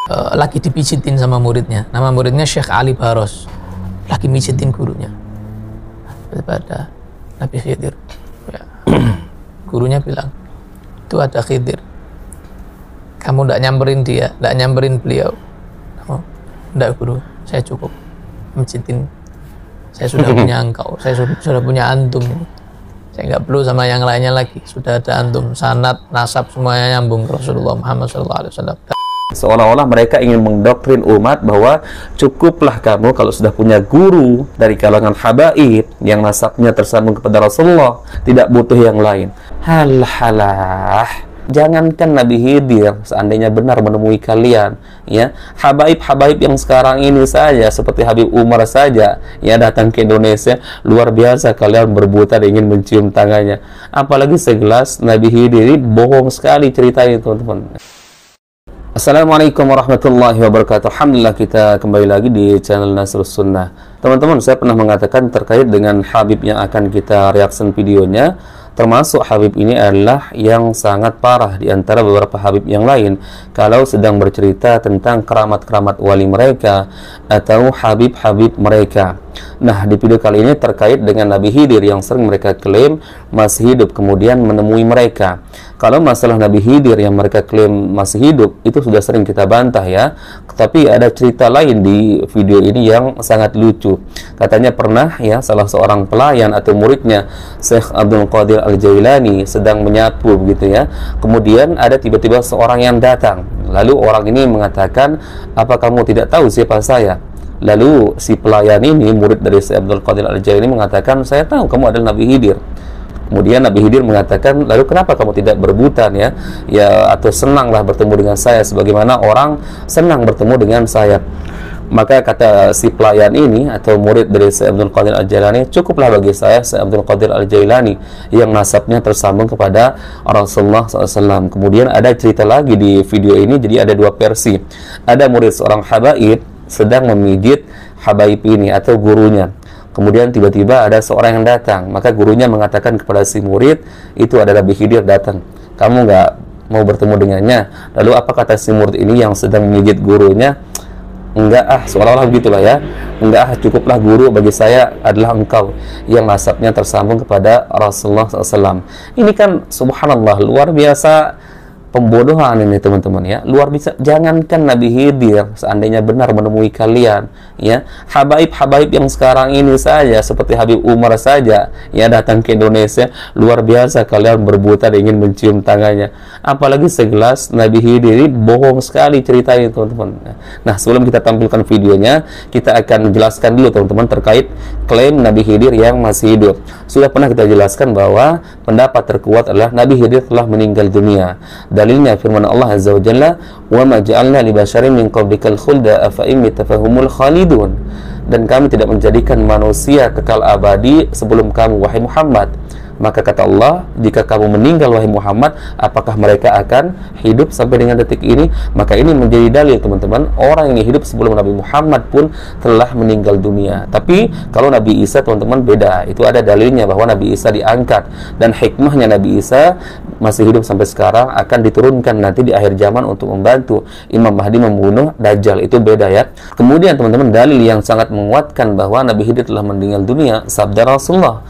lagi dipijitin sama muridnya. Nama muridnya Syekh Ali Baros, lagi mijitin gurunya. Pada Nabi Khidir, ya. Gurunya bilang, itu ada Khidir, kamu tidak nyamperin dia, tidak nyamperin beliau. Oh, tidak guru, saya cukup mijitin, saya sudah punya engkau, saya sudah punya antum, saya nggak perlu sama yang lainnya lagi, sudah ada antum, sanad, nasab semuanya nyambung ke Rasulullah Muhammad SAW. Seolah-olah mereka ingin mendoktrin umat bahwa cukuplah kamu kalau sudah punya guru dari kalangan habaib yang nasabnya tersambung kepada Rasulullah, tidak butuh yang lain. Halah, jangankan Nabi Khidir seandainya benar menemui kalian, ya, habaib-habaib yang sekarang ini saja, seperti Habib Umar saja, ya, datang ke Indonesia, luar biasa kalian berbuta ingin mencium tangannya. Apalagi segelas Nabi Khidir, bohong sekali ceritanya, teman-teman. Assalamualaikum warahmatullahi wabarakatuh. Alhamdulillah, kita kembali lagi di channel Nasrus Sunnah. Teman-teman, saya pernah mengatakan terkait dengan Habib yang akan kita reaction videonya, termasuk Habib ini adalah yang sangat parah di antara beberapa Habib yang lain kalau sedang bercerita tentang keramat-keramat wali mereka atau Habib-Habib mereka. Nah, di video kali ini terkait dengan Nabi Khidir yang sering mereka klaim masih hidup kemudian menemui mereka. Kalau masalah Nabi Khidir yang mereka klaim masih hidup, itu sudah sering kita bantah, ya. Tapi ada cerita lain di video ini yang sangat lucu. Katanya pernah, ya, salah seorang pelayan atau muridnya Syekh Abdul Qadir Al-Jailani sedang menyapu begitu, ya. Kemudian ada tiba-tiba seorang yang datang. Lalu orang ini mengatakan, "Apa kamu tidak tahu siapa saya?" Lalu si pelayan ini, murid dari Syekh Abdul Qadir Al-Jailani, mengatakan, "Saya tahu kamu adalah Nabi Khidir." Kemudian Nabi Khidir mengatakan, "Lalu kenapa kamu tidak berebutan, ya atau senanglah bertemu dengan saya sebagaimana orang senang bertemu dengan saya?" Maka kata si pelayan ini atau murid dari Syekh Abdul Qadir Al-Jailani, "Cukuplah bagi saya Syekh Abdul Qadir Al-Jailani yang nasabnya tersambung kepada Rasulullah SAW." Kemudian ada cerita lagi di video ini, jadi ada dua versi. Ada murid seorang habaib sedang memijit habaib ini atau gurunya. Kemudian tiba-tiba ada seorang yang datang, maka gurunya mengatakan kepada si murid, "Itu adalah Nabi Khidir datang, kamu nggak mau bertemu dengannya?" Lalu apa kata si murid ini yang sedang memijit gurunya? "Enggak seolah-olah begitulah, ya. Enggak cukuplah guru bagi saya adalah engkau yang nasabnya tersambung kepada Rasulullah SAW." Ini kan subhanallah, luar biasa pembodohan ini, teman-teman, ya. Luar biasa. Jangankan Nabi Khidir seandainya benar menemui kalian, ya, habaib-habaib yang sekarang ini saja, seperti Habib Umar saja, ya, datang ke Indonesia, luar biasa kalian berbuta ingin mencium tangannya. Apalagi segelas Nabi Khidir, bohong sekali ceritanya, teman-teman. Nah, sebelum kita tampilkan videonya, kita akan jelaskan dulu, teman-teman, terkait klaim Nabi Khidir yang masih hidup. Sudah pernah kita jelaskan bahwa pendapat terkuat adalah Nabi Khidir telah meninggal dunia. Dalilnya firman Allah Azza wa Jalla, "Wa ma ja'alna li basyarin min qablikal khulda afa in mitafahumul khalidun." Dan kami tidak menjadikan manusia kekal abadi sebelum kamu, wahai Muhammad. Maka kata Allah, jika kamu meninggal wahai Muhammad, apakah mereka akan hidup sampai dengan detik ini? Maka ini menjadi dalil, teman-teman, orang yang hidup sebelum Nabi Muhammad pun telah meninggal dunia. Tapi kalau Nabi Isa, teman-teman, beda. Itu ada dalilnya bahwa Nabi Isa diangkat, dan hikmahnya Nabi Isa masih hidup sampai sekarang, akan diturunkan nanti di akhir zaman untuk membantu Imam Mahdi membunuh Dajjal. Itu beda, ya. Kemudian, teman-teman, dalil yang sangat menguatkan bahwa Nabi Khidir telah meninggal dunia, sabda Rasulullah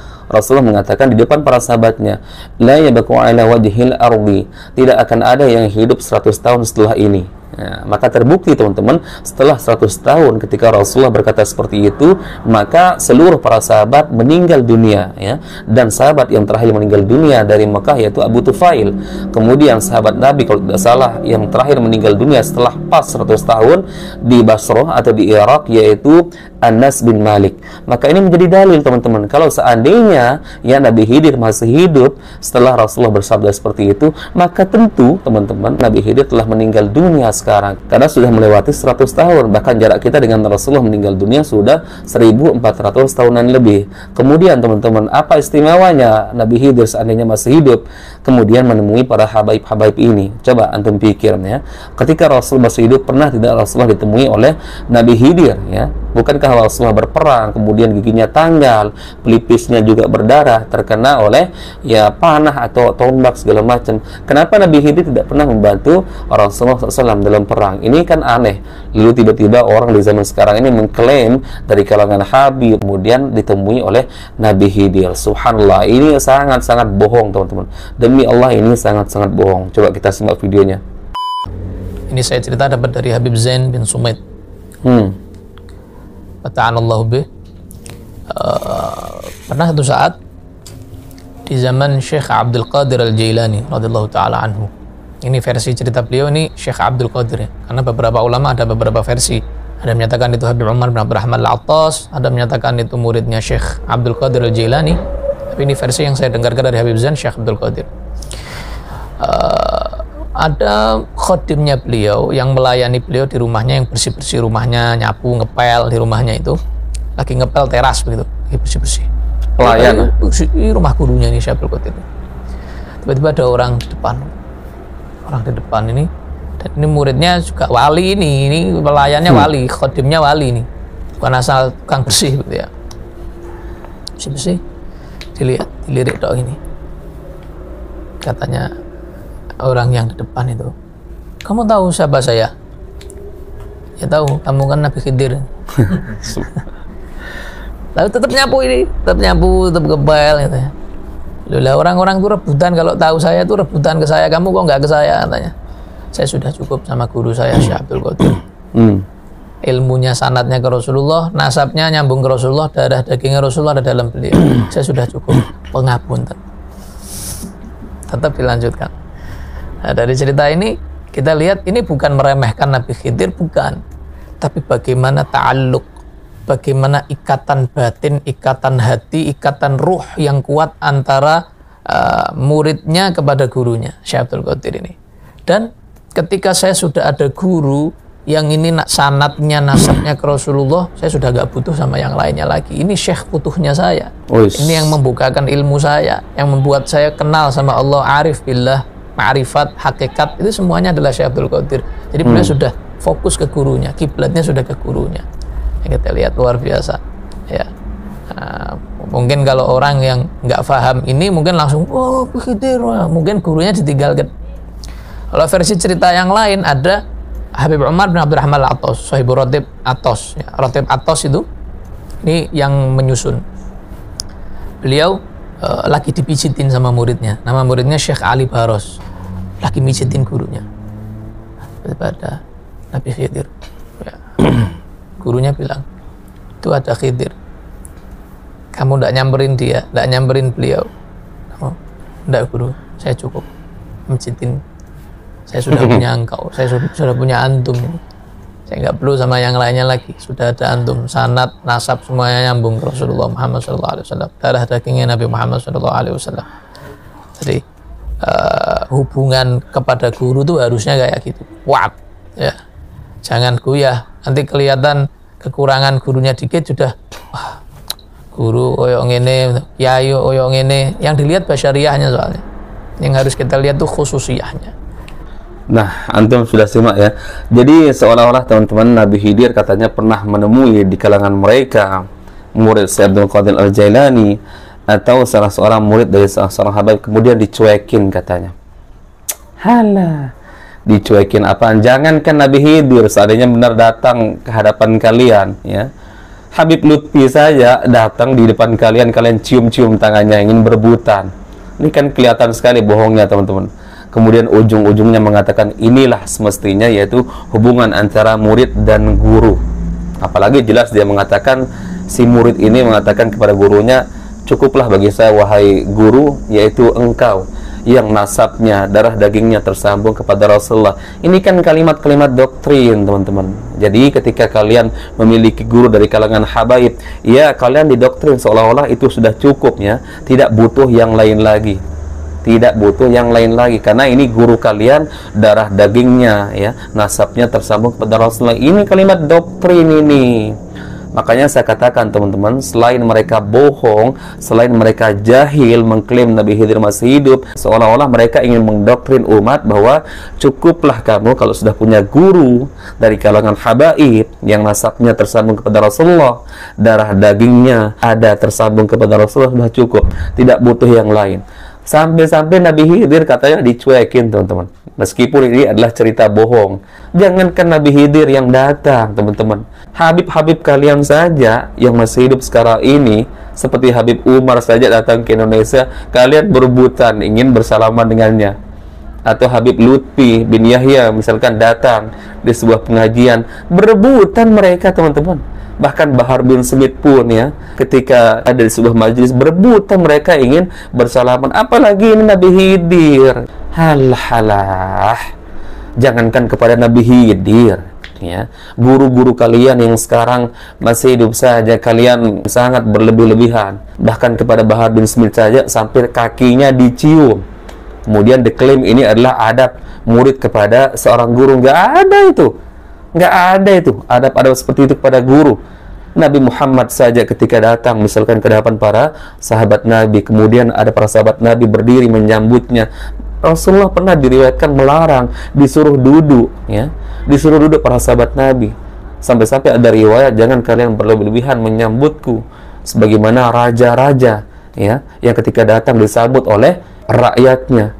mengatakan di depan para sahabatnya, "La yabqu ala wajhil ardi." Tidak akan ada yang hidup 100 tahun setelah ini. Ya, maka terbukti, teman-teman, setelah 100 tahun ketika Rasulullah berkata seperti itu, maka seluruh para sahabat meninggal dunia, ya. Dan sahabat yang terakhir meninggal dunia dari Mekah yaitu Abu Tufail. Kemudian sahabat Nabi kalau tidak salah yang terakhir meninggal dunia setelah pas 100 tahun di Basrah atau di Irak yaitu Anas bin Malik. Maka ini menjadi dalil, teman-teman, kalau seandainya ya Nabi Khidir masih hidup setelah Rasulullah bersabda seperti itu, maka tentu, teman-teman, Nabi Khidir telah meninggal dunia sekarang, karena sudah melewati 100 tahun. Bahkan jarak kita dengan Rasulullah meninggal dunia sudah 1400 tahunan lebih. Kemudian, teman-teman, apa istimewanya Nabi Khidir seandainya masih hidup kemudian menemui para habaib-habaib ini? Coba antum pikir, ya. Ketika Rasul masih hidup, pernah tidak Rasulullah ditemui oleh Nabi Khidir, ya? Bukankah Rasulullah berperang, kemudian giginya tanggal, pelipisnya juga berdarah, terkena oleh ya panah atau tombak segala macam. Kenapa Nabi Khidir tidak pernah membantu Rasulullah SAW dalam perang? Ini kan aneh. Lalu tiba-tiba orang di zaman sekarang ini mengklaim dari kalangan Habib, kemudian ditemui oleh Nabi Khidir. Subhanallah, ini sangat-sangat bohong teman-teman. Demi Allah ini sangat-sangat bohong. Coba kita simak videonya. Ini saya cerita dapat dari Habib Zain bin Sumaid. Ta'anallahu bih. Pernah satu saat di zaman Syekh Abdul Qadir Al-Jailani radhiyallahu taala anhu. Ini versi cerita beliau, ini Syekh Abdul Qadir ya. Karena beberapa ulama ada beberapa versi. Ada yang menyatakan itu Habib Umar bin Abdurrahman Al-Attas, ada yang menyatakan itu muridnya Syekh Abdul Qadir Al-Jailani. Tapi ini versi yang saya dengarkan dari Habib Zain, Syekh Abdul Qadir. Ada khodimnya beliau yang melayani beliau di rumahnya, yang bersih-bersih rumahnya, nyapu, ngepel di rumahnya itu. Lagi ngepel teras begitu, lagi bersih-bersih. Pelayan? Di rumah gurunya ini Syekh Abdul Qadir. Tiba-tiba ada orang di depan. Orang di depan ini, dan ini muridnya juga wali ini pelayannya wali, khodimnya wali ini. Bukan asal tukang bersih gitu ya. Bersih-bersih. Dilirik dok ini. Katanya orang yang di depan itu, kamu tahu siapa saya? Ya tahu, kamu kan Nabi Khidir. Lalu tetap nyapu ini, tetap gebel gitu ya. Lah orang-orang itu rebutan, kalau tahu saya itu rebutan ke saya, kamu kok nggak ke saya katanya. Saya sudah cukup sama guru saya Syekh Abdul Qadir. Ilmunya, sanadnya ke Rasulullah, nasabnya nyambung ke Rasulullah, darah dagingnya Rasulullah ada dalam beliau. Saya sudah cukup, pengapunten. Tetap dilanjutkan. Nah, dari cerita ini kita lihat ini bukan meremehkan Nabi Khidir, bukan, tapi bagaimana ta'alluq, bagaimana ikatan batin, ikatan hati, ikatan ruh yang kuat antara muridnya kepada gurunya Syekh Abdul Qadir ini. Dan ketika saya sudah ada guru yang ini sanadnya, nasabnya ke Rasulullah, saya sudah gak butuh sama yang lainnya lagi. Ini syekh putuhnya saya. Ini yang membukakan ilmu saya, yang membuat saya kenal sama Allah, arif billah, ma'rifat, hakikat, itu semuanya adalah Syekh Abdul Qadir. Jadi beliau sudah fokus ke gurunya, kiblatnya sudah ke gurunya. Yang kita lihat luar biasa ya. Mungkin kalau orang yang nggak paham ini mungkin langsung Khidir, mungkin gurunya ditinggalkan. Kalau versi cerita yang lain ada Habib Umar bin Abdurrahman Al-Attas, Sahibu Ratib Attas ya. Ratib Attas itu ini yang menyusun. Beliau lagi dipijitin sama muridnya, nama muridnya Syekh Ali Baros, lagi mijitin gurunya. Pada Nabi Khidir ya. Gurunya bilang, itu ada Khidir, kamu tidak nyamperin dia, tidak nyamperin beliau. Oh, tidak guru, saya cukup mijitin, saya sudah punya engkau, saya sudah punya antum, saya nggak perlu sama yang lainnya lagi, sudah ada antum, sanad, nasab semuanya nyambung ke Rasulullah Muhammad SAW, darah dagingnya Nabi Muhammad SAW. Jadi hubungan kepada guru itu harusnya kayak gitu, kuat ya. Jangan goyah, nanti kelihatan kekurangan gurunya dikit sudah wah, guru oyong ini, kiai oyong ini. Yang dilihat basyariahnya soalnya, yang harus kita lihat tuh khususiyahnya. Nah, antum sudah simak ya. Jadi seolah-olah teman-teman Nabi Khidir katanya pernah menemui di kalangan mereka murid Syekh Abdul Qadir Al-Jailani atau salah seorang murid dari salah seorang habib, kemudian dicuekin katanya. Halah, dicuekin apaan? Jangankan Nabi Khidir, seandainya benar datang ke hadapan kalian ya, Habib Lutfi saja datang di depan kalian, kalian cium-cium tangannya ingin berebutan. Ini kan kelihatan sekali bohongnya teman-teman. Kemudian ujung-ujungnya mengatakan inilah semestinya, yaitu hubungan antara murid dan guru. Apalagi jelas dia mengatakan, si murid ini mengatakan kepada gurunya, cukuplah bagi saya wahai guru, yaitu engkau yang nasabnya, darah dagingnya tersambung kepada Rasulullah. Ini kan kalimat-kalimat doktrin teman-teman. Jadi ketika kalian memiliki guru dari kalangan habaib, ya kalian didoktrin seolah-olah itu sudah cukup ya, tidak butuh yang lain lagi, tidak butuh yang lain lagi, karena ini guru kalian, darah dagingnya ya, nasabnya tersambung kepada Rasulullah. Ini kalimat doktrin ini. Makanya saya katakan teman-teman, selain mereka bohong, selain mereka jahil mengklaim Nabi Khidir masih hidup, seolah-olah mereka ingin mendoktrin umat bahwa cukuplah kamu kalau sudah punya guru dari kalangan habaib yang nasabnya tersambung kepada Rasulullah, darah dagingnya ada tersambung kepada Rasulullah, sudah cukup, tidak butuh yang lain. Sampai-sampai Nabi Khidir katanya dicuekin teman-teman, meskipun ini adalah cerita bohong. Jangankan Nabi Khidir yang datang teman-teman, Habib-habib kalian saja yang masih hidup sekarang ini, seperti Habib Umar saja datang ke Indonesia, kalian berebutan ingin bersalaman dengannya. Atau Habib Lutfi bin Yahya misalkan datang di sebuah pengajian, berebutan mereka teman-teman. Bahkan Bahar bin Smith pun ya, ketika ada di sebuah majelis, berebutan mereka ingin bersalaman. Apalagi ini Nabi Khidir. Halah, jangankan kepada Nabi Khidir, ya, guru-guru kalian yang sekarang masih hidup saja kalian sangat berlebih-lebihan. Bahkan kepada Bahar bin Smith saja sampai kakinya dicium, kemudian diklaim ini adalah adab murid kepada seorang guru. Nggak ada itu adab-adab seperti itu kepada guru. Nabi Muhammad saja ketika datang misalkan ke hadapan para sahabat Nabi, kemudian ada para sahabat Nabi berdiri menyambutnya, Rasulullah pernah diriwayatkan melarang, disuruh duduk, ya, disuruh duduk para sahabat Nabi. Sampai-sampai ada riwayat, jangan kalian berlebihan menyambutku sebagaimana raja-raja, ya, yang ketika datang disambut oleh rakyatnya.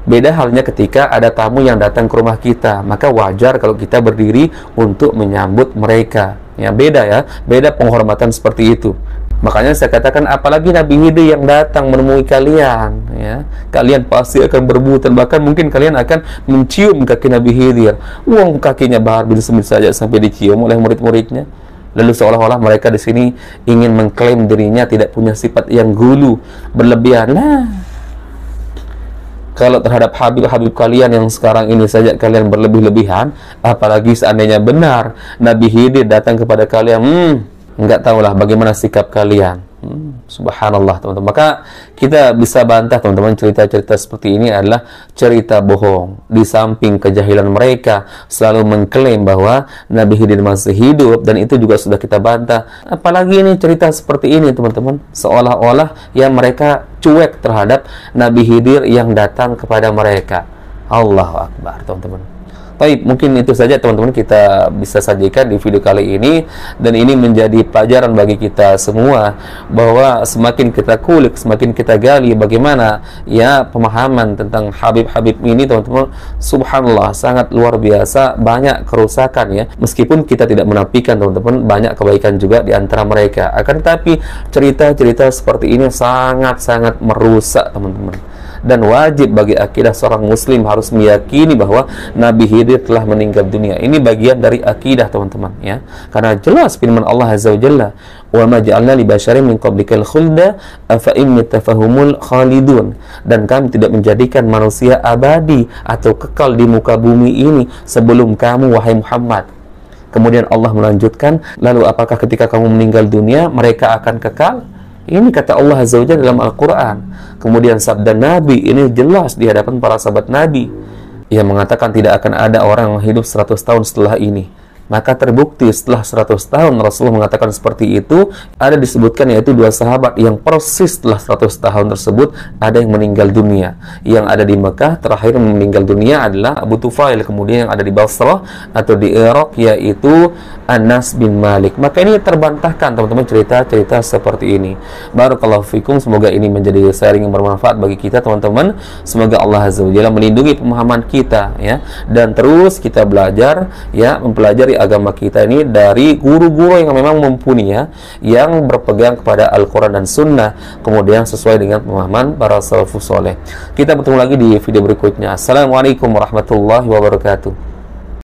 Beda halnya ketika ada tamu yang datang ke rumah kita, maka wajar kalau kita berdiri untuk menyambut mereka. Ya, beda penghormatan seperti itu. Makanya saya katakan, apalagi Nabi Khidir yang datang menemui kalian, ya, kalian pasti akan berebutan, bahkan mungkin kalian akan mencium kaki Nabi Khidir. Uang kakinya Bahar bin Smith saja sampai dicium oleh murid-muridnya. Lalu seolah-olah mereka di sini ingin mengklaim dirinya tidak punya sifat yang gulu, berlebihan. Nah, kalau terhadap habib-habib kalian yang sekarang ini saja kalian berlebih-lebihan, apalagi seandainya benar Nabi Khidir datang kepada kalian, nggak tahulah bagaimana sikap kalian. Subhanallah teman-teman. Maka kita bisa bantah teman-teman, cerita-cerita seperti ini adalah cerita bohong. Di samping kejahilan mereka selalu mengklaim bahwa Nabi Khidir masih hidup, dan itu juga sudah kita bantah. Apalagi ini cerita seperti ini teman-teman, seolah-olah yang mereka cuek terhadap Nabi Khidir yang datang kepada mereka. Allahu Akbar teman-teman. Baik, mungkin itu saja teman-teman kita bisa sajikan di video kali ini, dan ini menjadi pelajaran bagi kita semua bahwa semakin kita kulik, semakin kita gali bagaimana ya pemahaman tentang habib-habib ini teman-teman, subhanallah sangat luar biasa, banyak kerusakan ya. Meskipun kita tidak menafikan teman-teman banyak kebaikan juga di antara mereka, akan tetapi cerita-cerita seperti ini sangat-sangat merusak teman-teman. Dan wajib bagi akidah seorang muslim harus meyakini bahwa Nabi Khidir telah meninggal dunia. Ini bagian dari akidah teman-teman ya. Karena jelas firman Allah Azza wa Jalla, "Wa ma ja'alna li basyarin min qablikal khulda afa in mitafahumul khalidun." Dan kami tidak menjadikan manusia abadi atau kekal di muka bumi ini sebelum kamu wahai Muhammad. Kemudian Allah melanjutkan, lalu apakah ketika kamu meninggal dunia mereka akan kekal? Ini kata Allah Azza wa Jalla dalam Al-Quran. Kemudian sabda Nabi ini jelas di hadapan para sahabat Nabi yang mengatakan tidak akan ada orang yang hidup 100 tahun setelah ini. Maka terbukti setelah 100 tahun Rasulullah mengatakan seperti itu. Ada disebutkan yaitu dua sahabat yang persis setelah 100 tahun tersebut ada yang meninggal dunia. Yang ada di Mekah terakhir meninggal dunia adalah Abu Tufail. Kemudian yang ada di Basrah atau di Irak yaitu Anas bin Malik. Maka ini terbantahkan teman-teman cerita-cerita seperti ini. Barakallahu fikum, semoga ini menjadi sharing yang bermanfaat bagi kita teman-teman. Semoga Allah Azza wa Jalla melindungi pemahaman kita ya, dan terus kita belajar ya, mempelajari agama kita ini dari guru-guru yang memang mumpuni ya, yang berpegang kepada Al-Quran dan Sunnah, kemudian sesuai dengan pemahaman para salafus soleh. Kita bertemu lagi di video berikutnya. Assalamualaikum warahmatullahi wabarakatuh.